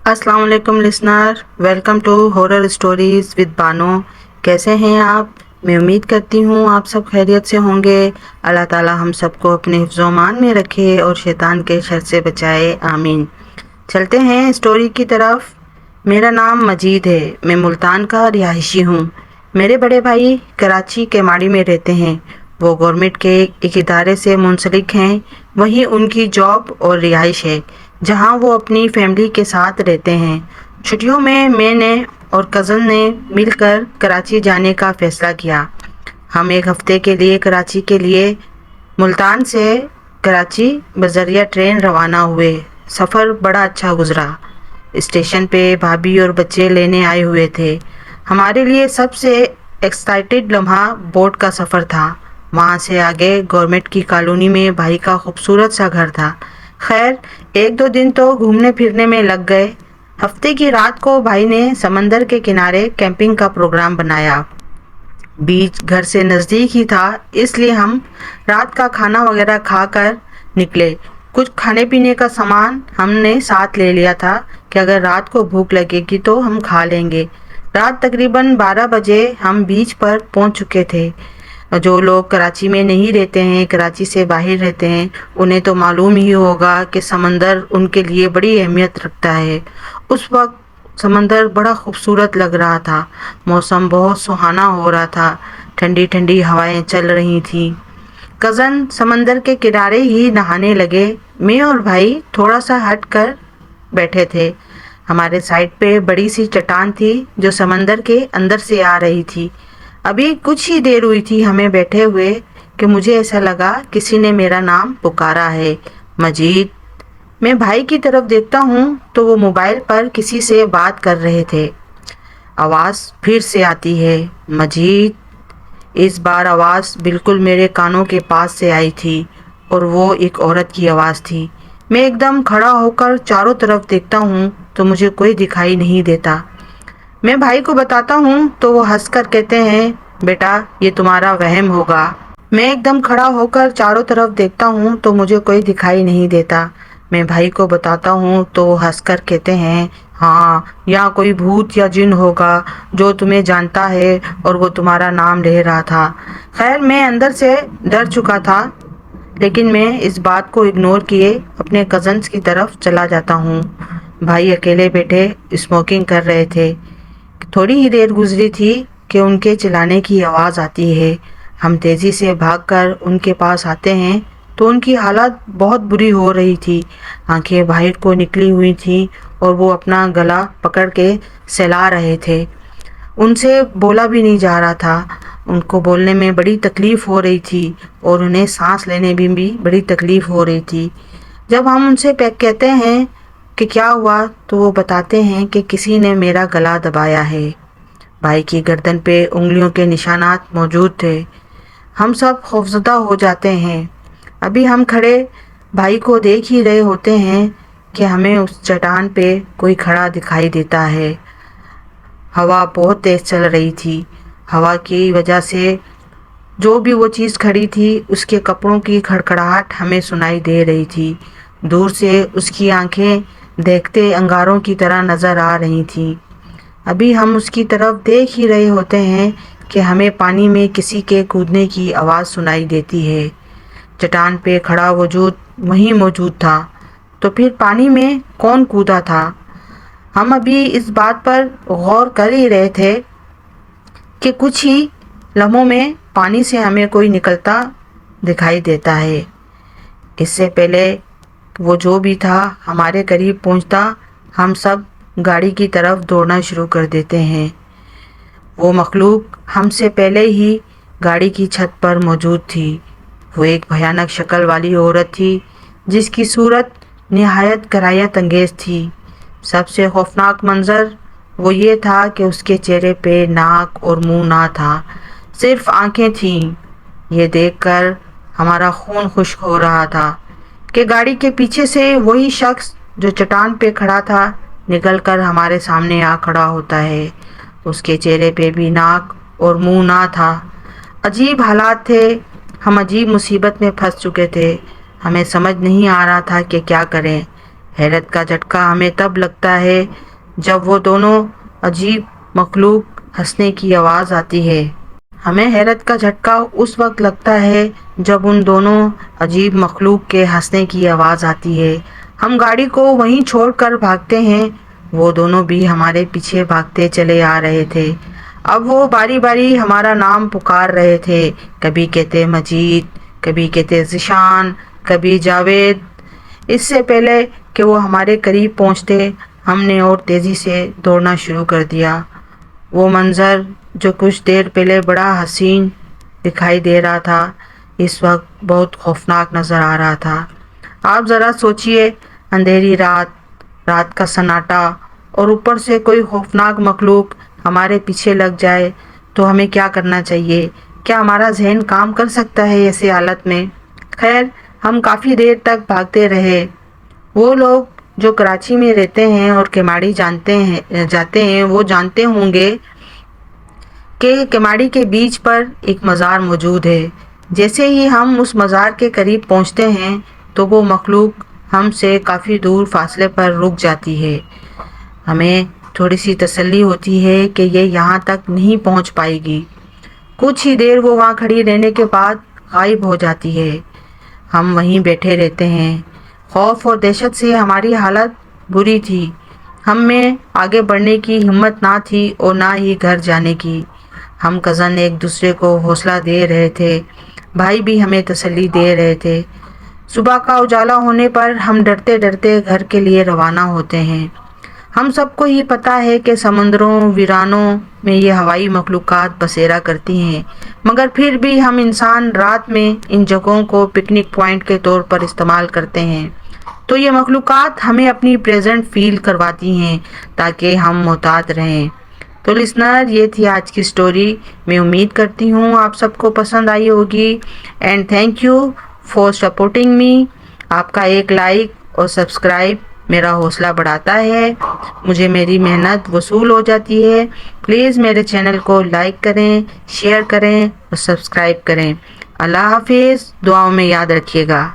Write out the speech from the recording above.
अस्सलाम वालेकुम listener, welcome to horror stories with Bano. कैसे हैं आप? मैं उम्मीद करती हूँ आप सब खैरियत से होंगे। अल्लाह ताला हम सबको अपने हिफ्ज़-ओ-मान में रखे और शैतान के शर से बचाए, आमीन। चलते हैं स्टोरी की तरफ। मेरा नाम मजीद है, मैं मुल्तान का रिहायशी हूँ। मेरे बड़े भाई कराची के माड़ी में रहते हैं। वो गवर्नमेंट के एक इदारे से मुंसलिक हैं। वहीं उनकी जॉब और रिहाइश है, जहां वो अपनी फैमिली के साथ रहते हैं। छुट्टियों में मैंने और कज़न ने मिलकर कराची जाने का फ़ैसला किया। हम एक हफ़्ते के लिए कराची के लिए मुल्तान से कराची बज़रिया ट्रेन रवाना हुए। सफ़र बड़ा अच्छा गुज़रा। स्टेशन पे भाभी और बच्चे लेने आए हुए थे। हमारे लिए सबसे एक्साइटेड लम्हा बोट का सफ़र था। वहाँ से आगे गवर्नमेंट की कॉलोनी में भाई का खूबसूरत सा घर था। खैर, एक दो दिन तो घूमने फिरने में लग गए। हफ्ते की रात को भाई ने समंदर के किनारे कैंपिंग का प्रोग्राम बनाया। बीच घर से नज़दीक ही था, इसलिए हम रात का खाना वगैरह खाकर निकले। कुछ खाने पीने का सामान हमने साथ ले लिया था कि अगर रात को भूख लगेगी तो हम खा लेंगे। रात तकरीबन 12 बजे हम बीच पर पहुंच चुके थे। जो लोग कराची में नहीं रहते हैं, कराची से बाहर रहते हैं, उन्हें तो मालूम ही होगा कि समंदर उनके लिए बड़ी अहमियत रखता है। उस वक्त समंदर बड़ा खूबसूरत लग रहा था। मौसम बहुत सुहाना हो रहा था। ठंडी ठंडी हवाएं चल रही थी। कज़न समंदर के किनारे ही नहाने लगे। मैं और भाई थोड़ा सा हट कर बैठे थे। हमारे साइड पे बड़ी सी चट्टान थी जो समंदर के अंदर से आ रही थी। अभी कुछ ही देर हुई थी हमें बैठे हुए कि मुझे ऐसा लगा किसी ने मेरा नाम पुकारा है, मजीद। मैं भाई की तरफ देखता हूँ तो वो मोबाइल पर किसी से बात कर रहे थे। आवाज़ फिर से आती है, मजीद। इस बार आवाज़ बिल्कुल मेरे कानों के पास से आई थी और वो एक औरत की आवाज़ थी। मैं एकदम खड़ा होकर चारों तरफ देखता हूँ तो मुझे कोई दिखाई नहीं देता। मैं भाई को बताता हूँ तो वो हंसकर कहते हैं, बेटा ये तुम्हारा वहम होगा। मैं एकदम खड़ा होकर चारों तरफ देखता हूँ तो मुझे कोई दिखाई नहीं देता। मैं भाई को बताता हूँ तो वो हंसकर कहते हैं, हाँ, यहाँ कोई भूत या जिन होगा जो तुम्हें जानता है और वो तुम्हारा नाम ले रहा था। खैर, मैं अंदर से डर चुका था, लेकिन मैं इस बात को इग्नोर किए अपने कज़न्स की तरफ चला जाता हूँ। भाई अकेले बैठे स्मोकिंग कर रहे थे। थोड़ी ही देर गुजरी थी कि उनके चिल्लाने की आवाज़ आती है। हम तेज़ी से भागकर उनके पास आते हैं तो उनकी हालत बहुत बुरी हो रही थी। आंखें बाहर को निकली हुई थी और वो अपना गला पकड़ के सहला रहे थे। उनसे बोला भी नहीं जा रहा था। उनको बोलने में बड़ी तकलीफ़ हो रही थी और उन्हें सांस लेने में भी बड़ी तकलीफ़ हो रही थी। जब हम उनसे कहते हैं कि क्या हुआ तो वो बताते हैं कि किसी ने मेरा गला दबाया है। भाई की गर्दन पे उंगलियों के निशानात मौजूद थे। हम सब खौफजदा हो जाते हैं। अभी हम खड़े भाई को देख ही रहे होते हैं कि हमें उस चट्टान पे कोई खड़ा दिखाई देता है। हवा बहुत तेज़ चल रही थी। हवा की वजह से जो भी वो चीज़ खड़ी थी उसके कपड़ों की खड़खड़ाहट हमें सुनाई दे रही थी। दूर से उसकी आंखें देखते अंगारों की तरह नज़र आ रही थीं। अभी हम उसकी तरफ देख ही रहे होते हैं कि हमें पानी में किसी के कूदने की आवाज़ सुनाई देती है। चट्टान पे खड़ा वजूद वहीं मौजूद था, तो फिर पानी में कौन कूदा था? हम अभी इस बात पर गौर कर ही रहे थे कि कुछ ही लम्हों में पानी से हमें कोई निकलता दिखाई देता है। इससे पहले वो जो भी था हमारे करीब पहुंचता, हम सब गाड़ी की तरफ दौड़ना शुरू कर देते हैं। वो मखलूक हमसे पहले ही गाड़ी की छत पर मौजूद थी। वो एक भयानक शक्ल वाली औरत थी जिसकी सूरत निहायत कराहत अंगेज़ थी। सबसे खौफनाक मंजर वो ये था कि उसके चेहरे पे नाक और मुंह ना था, सिर्फ आंखें थीं। ये देखकर हमारा खून खुश्क हो रहा था कि गाड़ी के पीछे से वही शख्स जो चट्टान पे खड़ा था निकलकर हमारे सामने आ खड़ा होता है। उसके चेहरे पे भी नाक और मुंह ना था। अजीब हालात थे। हम अजीब मुसीबत में फंस चुके थे। हमें समझ नहीं आ रहा था कि क्या करें। حیرت کا جھٹکا ہمیں تب لگتا ہے جب وہ دونوں عجیب مخلوق ہنسنے کی آواز آتی ہے۔ ہمیں حیرت کا جھٹکا اس وقت لگتا ہے جب ان دونوں عجیب مخلوق کے ہنسنے کی آواز آتی ہے۔ ہم گاڑی کو وہیں چھوڑ کر بھاگتے ہیں۔ وہ دونوں بھی ہمارے پیچھے بھاگتے چلے آ رہے تھے۔ اب وہ باری باری ہمارا نام پکار رہے تھے۔ کبھی کہتے مجید، کبھی کہتے ذیشان، کبھی جاوید۔ اس سے پہلے کہ وہ ہمارے قریب پہنچتے ہم نے اور تیزی سے دوڑنا شروع کر دیا۔ وہ منظر جو کچھ دیر پہلے بڑا حسین دکھائی دے رہا تھا اس وقت بہت خوفناک نظر آ رہا تھا۔ آپ ذرا سوچئے، اندھیری رات کا سناٹا اور اوپر سے کوئی خوفناک مخلوق ہمارے پیچھے لگ جائے تو ہمیں کیا کرنا چاہیے؟ کیا ہمارا ذہن کام کر سکتا ہے ایسی حالت میں؟ خیر، ہم کافی دیر تک بھاگتے رہے۔ وہ لوگ جو کراچی میں رہتے ہیں اور کیماڑی جاتے ہیں وہ جانتے ہوں گے کہ کیماڑی کے بیچ پر ایک مزار موجود ہے۔ جیسے ہی ہم اس مزار کے قریب پہنچتے ہیں تو وہ مخلوق ہم سے کافی دور فاصلے پر رک جاتی ہے۔ ہمیں تھوڑی سی تسلی ہوتی ہے کہ یہ یہاں تک نہیں پہنچ پائے گی۔ کچھ ہی دیر وہ وہاں کھڑی رہنے کے بعد غائب ہو جاتی ہے۔ ہم وہیں بیٹھے رہتے ہیں۔ خوف اور دہشت سے ہماری حالت بری تھی۔ ہم میں آگے بڑھنے کی ہمت نہ تھی اور نہ ہی گھر جانے کی۔ ہم کزن ایک دوسرے کو حوصلہ دے رہے تھے، بھائی بھی ہمیں تسلی دے رہے تھے۔ صبح کا اجالا ہونے پر ہم ڈرتے ڈرتے گھر کے لیے روانہ ہوتے ہیں۔ ہم سب کو ہی پتہ ہے کہ سمندروں ویرانوں میں یہ ہوائی مخلوقات بسیرا کرتی ہیں، مگر پھر بھی ہم انسان رات میں ان جگہوں کو پکنک پوائنٹ کے طور پر استعمال کرتے ہیں، تو یہ مخلوقات ہمیں اپنی پریزنٹ فیل کرواتی ہیں تاکہ ہم محتاط رہیں۔ تو لسنر، یہ تھی آج کی سٹوری۔ میں امید کرتی ہوں آپ سب کو پسند آئی ہوگی۔ And thank you for supporting me. آپ کا ایک لائک اور سبسکرائب میرا حوصلہ بڑھاتا ہے، مجھے میری محنت وصول ہو جاتی ہے۔ پلیز میرے چینل کو لائک کریں، شیئر کریں اور سبسکرائب کریں۔ اللہ حافظ، دعاؤں میں یاد رکھیے گا۔